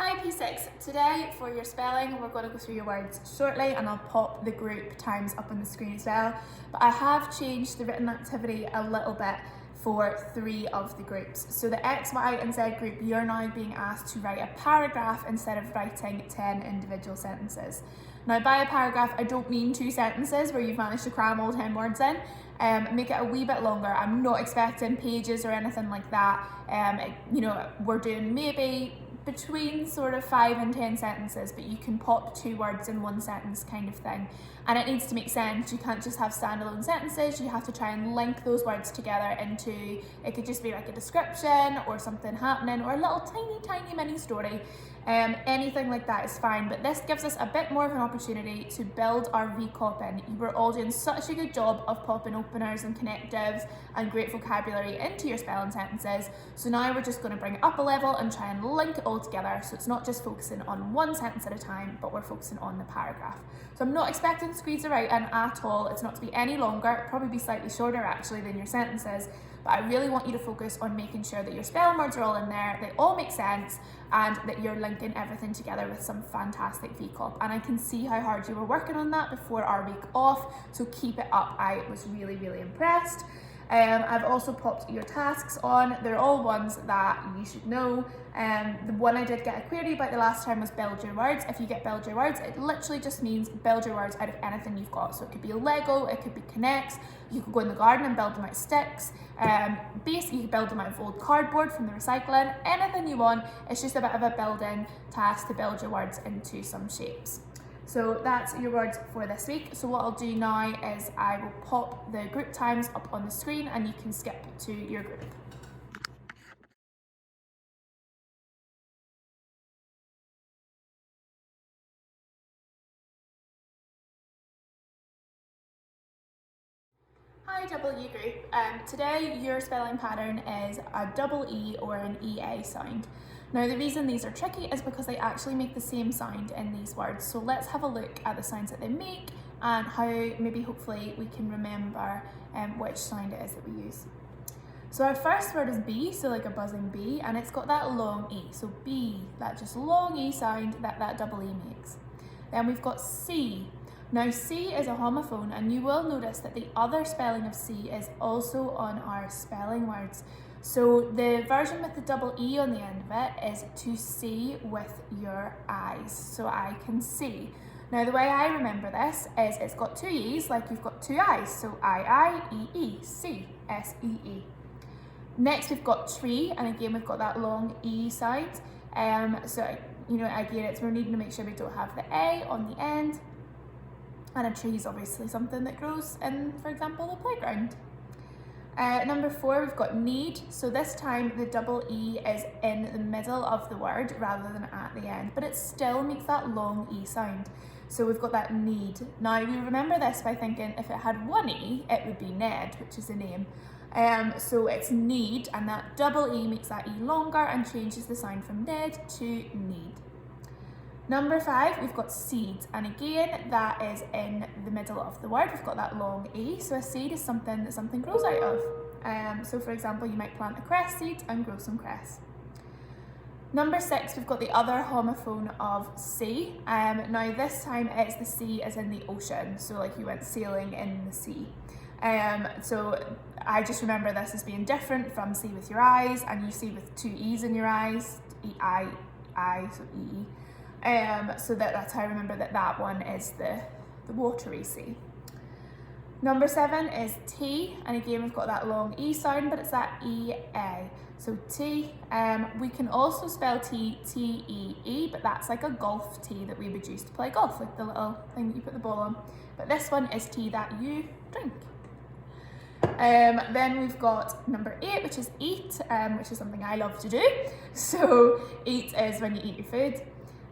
Hi P6, today for your spelling we're going to go through your words shortly and I'll pop the group times up on the screen as well. But I have changed the written activity a little bit for 3 of the groups. So the X, Y and Z group, you're now being asked to write a paragraph instead of writing 10 individual sentences. Now by a paragraph I don't mean 2 sentences where you've managed to cram all 10 words in. Make it a wee bit longer. I'm not expecting pages or anything like that. We're doing maybe between sort of 5 and 10 sentences, but you can pop 2 words in 1 sentence kind of thing. And it needs to make sense. You can't just have standalone sentences. You have to try and link those words together into, it could just be like a description or something happening or a little tiny mini story. Anything like that is fine, but this gives us a bit more of an opportunity to build our VCOP in. You were all doing such a good job of popping openers and connectives and great vocabulary into your spelling sentences. So now we're just going to bring it up a level and try and link it all together. So it's not just focusing on one sentence at a time, but we're focusing on the paragraph. So I'm not expecting to squeeze it out in at all. It's not to be any longer. It'll probably be slightly shorter actually than your sentences. But I really want you to focus on making sure that your spelling words are all in there, they all make sense, and that you're linking everything together with some fantastic VCOP. And I can see how hard you were working on that before our week off, so keep it up. I was really impressed. I've also popped your tasks on. They're all ones that you should know. The one I did get a query about the last time was build your words. If you get build your words, it literally just means build your words out of anything you've got. So it could be Lego, it could be Connects, you could go in the garden and build them out of sticks. Basically you could build them out of old cardboard from the recycling, anything you want. It's just a bit of a building task to build your words into some shapes. So that's your words for this week. So what I'll do now is I will pop the group times up on the screen and you can skip to your group. Hi double E group. Today your spelling pattern is a double E or an EA sound. Now the reason these are tricky is because they actually make the same sound in these words. So let's have a look at the sounds that they make and how maybe hopefully we can remember which sound it is that we use. So our first word is B, so like a buzzing bee, and it's got that long E. So B, that just long E sound that double E makes. Then we've got C. Now C is a homophone, and you will notice that the other spelling of C is also on our spelling words. So the version with the double E on the end of it is to see with your eyes, so I can see. Now the way I remember this is it's got 2 E's, like you've got 2 eyes, so I, E, C, S, E. Next we've got tree, and again we've got that long E sound. Again, we're needing to make sure we don't have the A on the end. And a tree is obviously something that grows in, for example, the playground. Number 4, we've got need. So this time the double E is in the middle of the word rather than at the end, but it still makes that long E sound. So we've got that need. Now we remember this by thinking if it had 1 E, it would be Ned, which is a name. So it's need, and that double E makes that E longer and changes the sound from Ned to need. Number 5, we've got seed, and again that is in the middle of the word. We've got that long E, so a seed is something that something grows out of. So for example, you might plant a cress seed and grow some cress. Number 6, we've got the other homophone of sea. Now this time it's the sea as in the ocean, so like you went sailing in the sea. So I just remember this as being different from see with your eyes, and you see with 2 E's in your eyes, E-I, so E-E. So that's how I remember that one is the watery sea. Number 7 is T, and again we've got that long E sound, but it's that E-A. So T, we can also spell T, T-E-E, but that's like a golf tee that we would use to play golf, like the little thing that you put the ball on. But this one is tea that you drink. Then we've got number 8, which is eat, which is something I love to do. So eat is when you eat your food.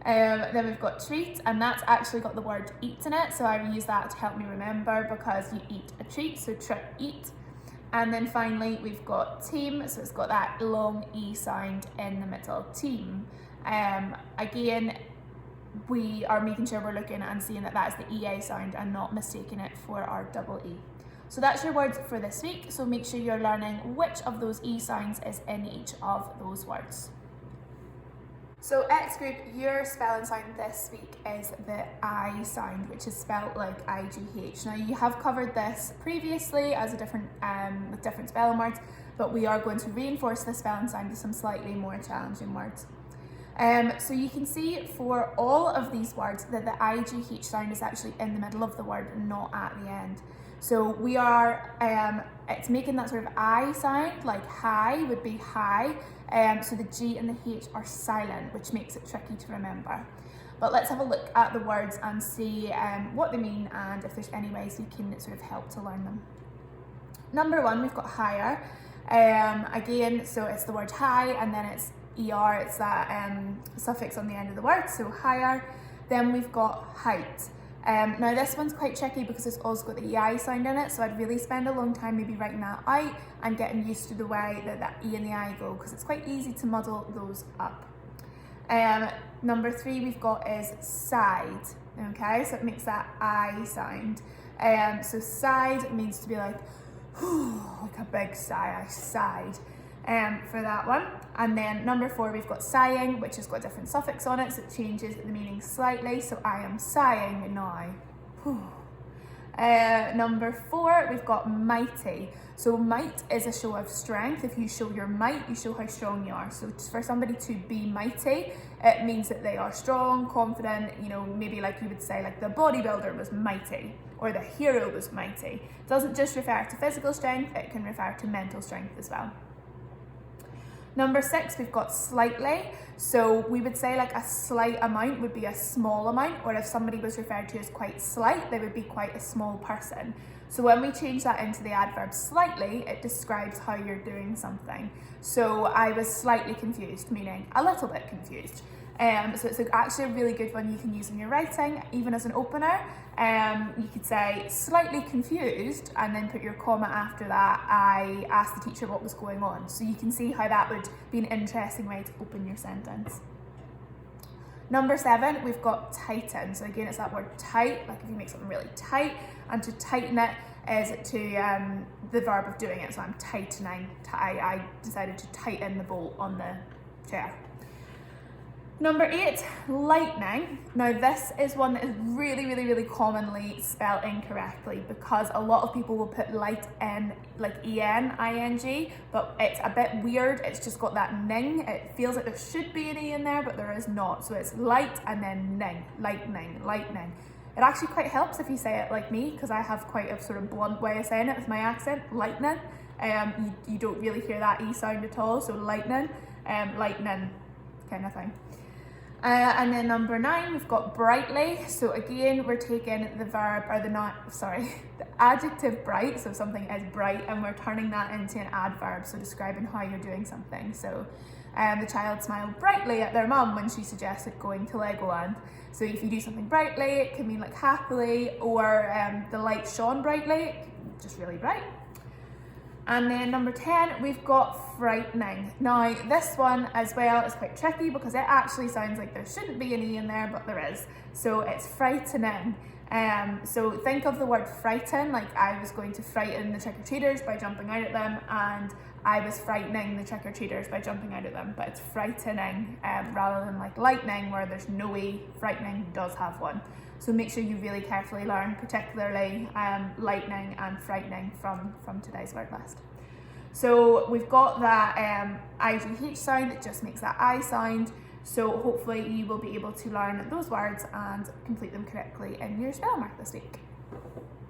Then we've got treat, and that's actually got the word eat in it, so I use that to help me remember because you eat a treat, so eat. And then finally we've got team, so it's got that long E sound in the middle, team. Again, we are making sure we're looking and seeing that that's the EA sound and not mistaking it for our double E. So that's your words for this week, so make sure you're learning which of those E sounds is in each of those words. So X group, your spelling sound this week is the I sound, which is spelled like IGH. Now you have covered this previously as a different with different spelling words, but we are going to reinforce the spelling sound with some slightly more challenging words. So you can see for all of these words that the IGH sound is actually in the middle of the word and not at the end. So we are, it's making that sort of I sound, like high would be high. So the G and the H are silent, which makes it tricky to remember. But let's have a look at the words and see what they mean and if there's any ways we can sort of help to learn them. Number one, we've got higher. Again, so it's the word high and then it's ER, it's that suffix on the end of the word, so higher. Then we've got height. Now this one's quite tricky because it's also got the EI sound in it, so I'd really spend a long time maybe writing that out and getting used to the way that the E and the I go, because it's quite easy to muddle those up. Number three we've got is side, okay, so it makes that I sound. So side means to be like, like a big sigh, I sighed. For that one. And then number four, we've got sighing, which has got a different suffix on it, so it changes the meaning slightly. So I am sighing now. Number four, we've got mighty. So might is a show of strength. If you show your might, you show how strong you are. So for somebody to be mighty, it means that they are strong, confident, you know, maybe like you would say like the bodybuilder was mighty or the hero was mighty. It doesn't just refer to physical strength, it can refer to mental strength as well. Number six, we've got slightly. So we would say like a slight amount would be a small amount, or if somebody was referred to as quite slight, they would be quite a small person. So when we change that into the adverb slightly, it describes how you're doing something. So I was slightly confused, meaning a little bit confused. So it's actually a really good one you can use in your writing, even as an opener. You could say slightly confused and then put your comma after that. I asked the teacher what was going on. So you can see how that would be an interesting way to open your sentence. Number seven, we've got tighten. So again, it's that word tight, like if you make something really tight, and to tighten it is to the verb of doing it. So I'm tightening. I decided to tighten the bolt on the chair. Number eight, lightning. Now this is one that is really commonly spelled incorrectly because a lot of people will put light in like E-N-I-N-G, but it's a bit weird. It's just got that ning. It feels like there should be an E in there, but there is not. So it's light and then ning, lightning, lightning. It actually quite helps if you say it like me, because I have quite a sort of blunt way of saying it with my accent, lightning. You don't really hear that E sound at all, so lightning, lightning kind of thing. And then number nine, we've got brightly. So again, we're taking the verb, or the adjective bright, so something is bright, and we're turning that into an adverb, so describing how you're doing something. So the child smiled brightly at their mum when she suggested going to Legoland. So if you do something brightly, it can mean like happily, or the light shone brightly, just really bright. And then number 10, we've got frightening. Now this one as well is quite tricky because it actually sounds like there shouldn't be an E in there, but there is. So it's frightening. So think of the word frighten, like I was going to frighten the trick-or-treaters by jumping out at them, and I was frightening the trick-or-treaters by jumping out at them, but it's frightening rather than like lightning where there's no E. Frightening does have one. So make sure you really carefully learn, particularly lightning and frightening from today's word list. So we've got that IGH sound that just makes that I sound. So hopefully you will be able to learn those words and complete them correctly in your spelling work this week.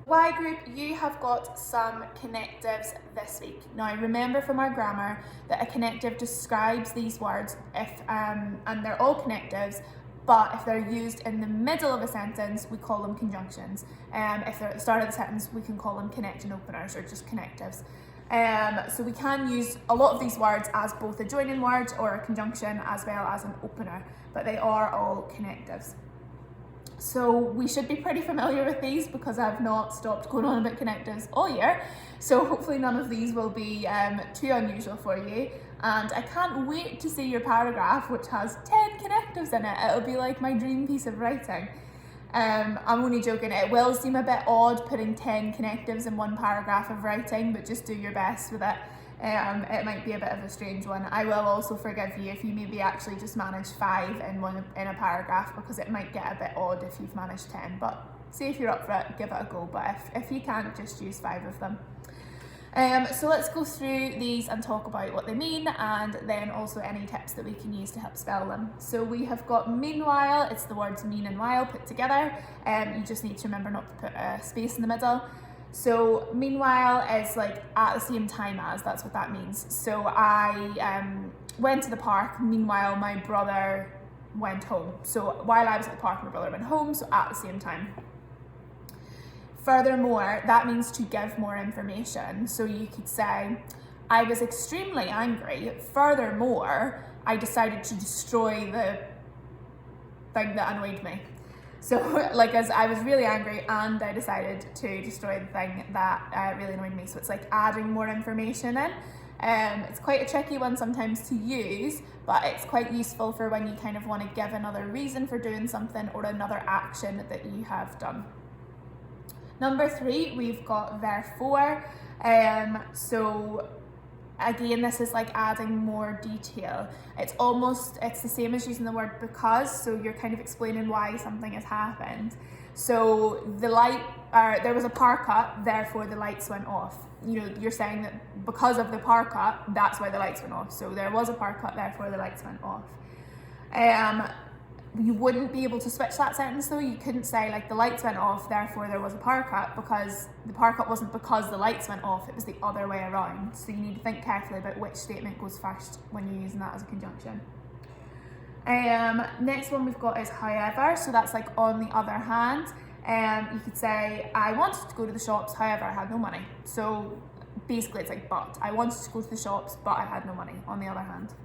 Y group, you have got some connectives this week. Now remember from our grammar that a connective describes these words and they're all connectives, but if they're used in the middle of a sentence, we call them conjunctions. If they're at the start of the sentence, we can call them connection openers or just connectives. So we can use a lot of these words as both a joining word or a conjunction as well as an opener, but they are all connectives. So we should be pretty familiar with these because I've not stopped going on about connectives all year. So hopefully none of these will be too unusual for you. And I can't wait to see your paragraph, which has 10 connectives in it. It'll be like my dream piece of writing. I'm only joking. It will seem a bit odd putting 10 connectives in one paragraph of writing, but just do your best with it. It might be a bit of a strange one. I will also forgive you if you maybe actually just manage 5 in a paragraph, because it might get a bit odd if you've managed 10, but see if you're up for it, give it a go, but if you can't, just use 5 of them. So let's go through these and talk about what they mean, and then also any tips that we can use to help spell them. So we have got meanwhile, it's the words mean and while put together. You just need to remember not to put a space in the middle. So meanwhile is like at the same time as, that's what that means. So I went to the park, meanwhile my brother went home. So while I was at the park, my brother went home, so at the same time. Furthermore, that means to give more information. So you could say, I was extremely angry. Furthermore, I decided to destroy the thing that annoyed me. So like, as I was really angry and I decided to destroy the thing that really annoyed me. So it's like adding more information in. It's quite a tricky one sometimes to use, but it's quite useful for when you kind of want to give another reason for doing something or another action that you have done. Number 3, we've got therefore. So again, this is like adding more detail. It's the same as using the word because, so you're kind of explaining why something has happened. So there was a power cut, therefore the lights went off. You know, you're saying that because of the power cut, that's why the lights went off. So there was a power cut, therefore the lights went off. You wouldn't be able to switch that sentence though. You couldn't say like the lights went off, therefore there was a power cut, because the power cut wasn't because the lights went off, it was the other way around. So you need to think carefully about which statement goes first when you're using that as a conjunction. Next one we've got is however, so that's like on the other hand. You could say, I wanted to go to the shops, however I had no money. So basically it's like but. I wanted to go to the shops, but I had no money, on the other hand.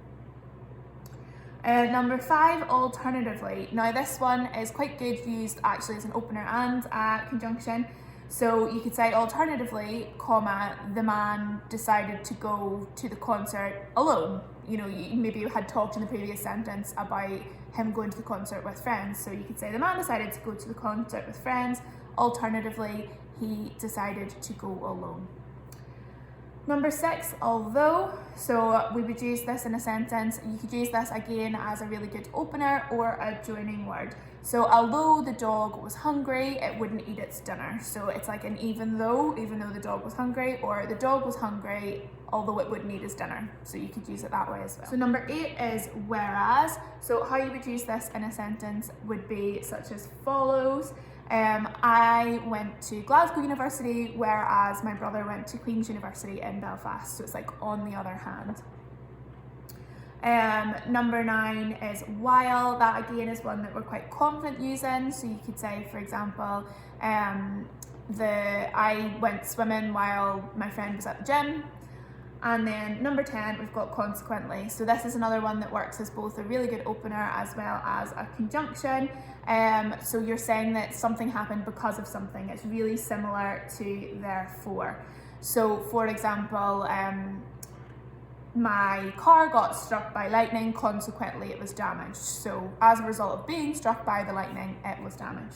Number 5, alternatively. Now this one is quite good used actually as an opener and a conjunction. So you could say alternatively, comma, the man decided to go to the concert alone. You know, maybe you had talked in the previous sentence about him going to the concert with friends. So you could say the man decided to go to the concert with friends. Alternatively, he decided to go alone. Number 6, although, so we would use this in a sentence. You could use this again as a really good opener or a joining word. So although the dog was hungry, it wouldn't eat its dinner. So it's like an even though the dog was hungry, or the dog was hungry, although it wouldn't eat his dinner. So you could use it that way as well. So number 8 is whereas. So how you would use this in a sentence would be such as follows. I went to Glasgow University, whereas my brother went to Queen's University in Belfast. So it's like on the other hand. Number 9 is while. That again is one that we're quite confident using. So you could say, for example, I went swimming while my friend was at the gym. And then number 10, we've got consequently. So this is another one that works as both a really good opener as well as a conjunction. So you're saying that something happened because of something. It's really similar to therefore. So for example, my car got struck by lightning, consequently it was damaged. So as a result of being struck by the lightning, it was damaged.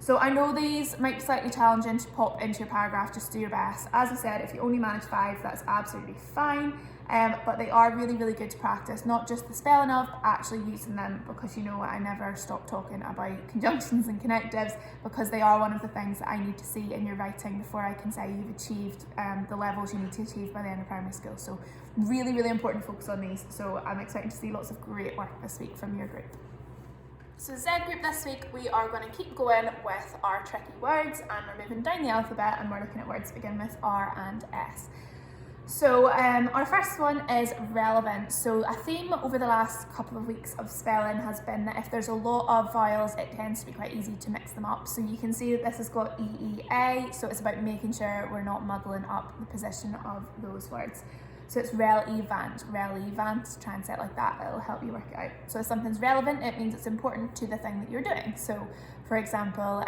So I know these might be slightly challenging to pop into your paragraph, just do your best. As I said, if you only manage 5, that's absolutely fine. But they are really, really good to practice, not just the spelling of, but actually using them, because you know I never stop talking about conjunctions and connectives, because they are one of the things that I need to see in your writing before I can say you've achieved the levels you need to achieve by the end of primary school. So really, really important to focus on these. So I'm excited to see lots of great work this week from your group. So Z group this week, we are going to keep going with our tricky words, and we're moving down the alphabet and we're looking at words that begin with R and S. So our first one is relevant. So a theme over the last couple of weeks of spelling has been that if there's a lot of vowels, it tends to be quite easy to mix them up. So you can see that this has got EEA, so it's about making sure we're not muddling up the position of those words. So it's relevant, try and say it like that, it'll help you work it out. So if something's relevant, it means it's important to the thing that you're doing. So for example,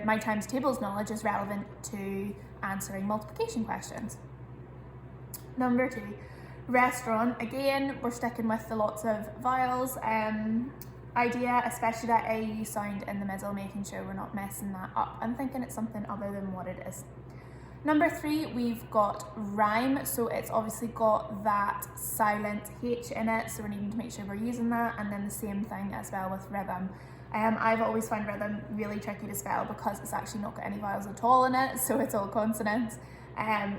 my times tables knowledge is relevant to answering multiplication questions. Number 2, restaurant. Again, we're sticking with the lots of vowels idea, especially that AU sound in the middle, making sure we're not messing that up and thinking it's something other than what it is. Number 3, we've got rhyme, so it's obviously got that silent H in it, so we're needing to make sure we're using that, and then the same thing as well with rhythm. I've always found rhythm really tricky to spell because it's actually not got any vowels at all in it, so it's all consonants.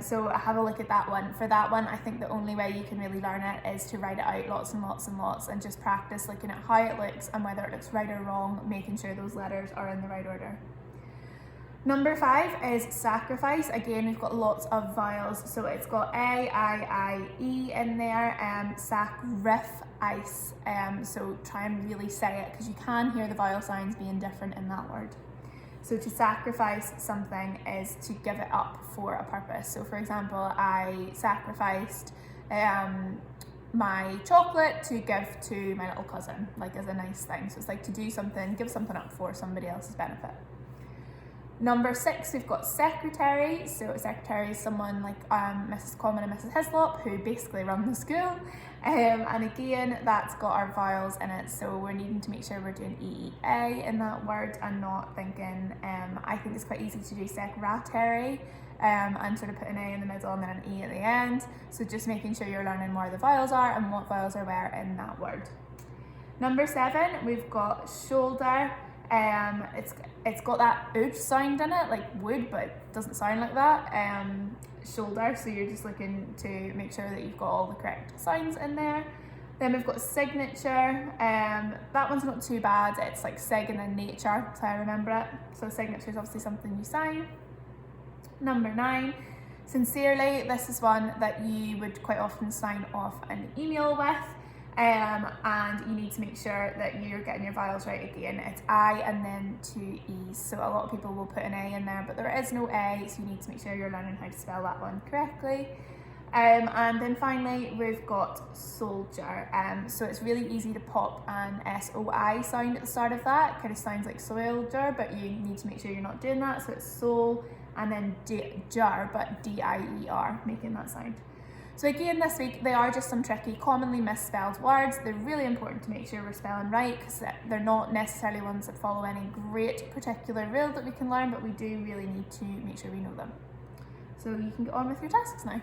So have a look at that one. For that one, I think the only way you can really learn it is to write it out lots and lots and lots and just practice looking at how it looks and whether it looks right or wrong, making sure those letters are in the right order. Number 5 is sacrifice. Again, we've got lots of vowels, so it's got A, I, E in there, sacrifice. So try and really say it because you can hear the vowel sounds being different in that word. So to sacrifice something is to give it up for a purpose. So for example, I sacrificed my chocolate to give to my little cousin, like as a nice thing. So it's like to do something, give something up for somebody else's benefit. Number 6, we've got secretary. So a secretary is someone like Mrs. Common and Mrs. Hislop who basically run the school. And again, that's got our vowels in it. So we're needing to make sure we're doing E-E-A in that word and not thinking, I think it's quite easy to do secretary and sort of put an A in the middle and then an E at the end. So just making sure you're learning where the vowels are and what vowels are where in that word. Number 7, we've got shoulder. It's got that ood sound in it, like wood, but it doesn't sound like that. Shoulder, so you're just looking to make sure that you've got all the correct sounds in there. Then we've got signature. That one's not too bad. It's like sig and then nature, that's how I remember it. So signature is obviously something you sign. Number 9, sincerely. This is one that you would quite often sign off an email with. And you need to make sure that you're getting your vowels right again. It's I and then 2 E's. So a lot of people will put an A in there, but there is no A, so you need to make sure you're learning how to spell that one correctly. And then finally, we've got soldier. So it's really easy to pop an S-O-I sound at the start of that. It kind of sounds like soldier, but you need to make sure you're not doing that. So it's sol and then jar, but D-I-E-R, making that sound. So again, this week, they are just some tricky, commonly misspelled words. They're really important to make sure we're spelling right because they're not necessarily ones that follow any great particular rule that we can learn, but we do really need to make sure we know them. So you can get on with your tasks now.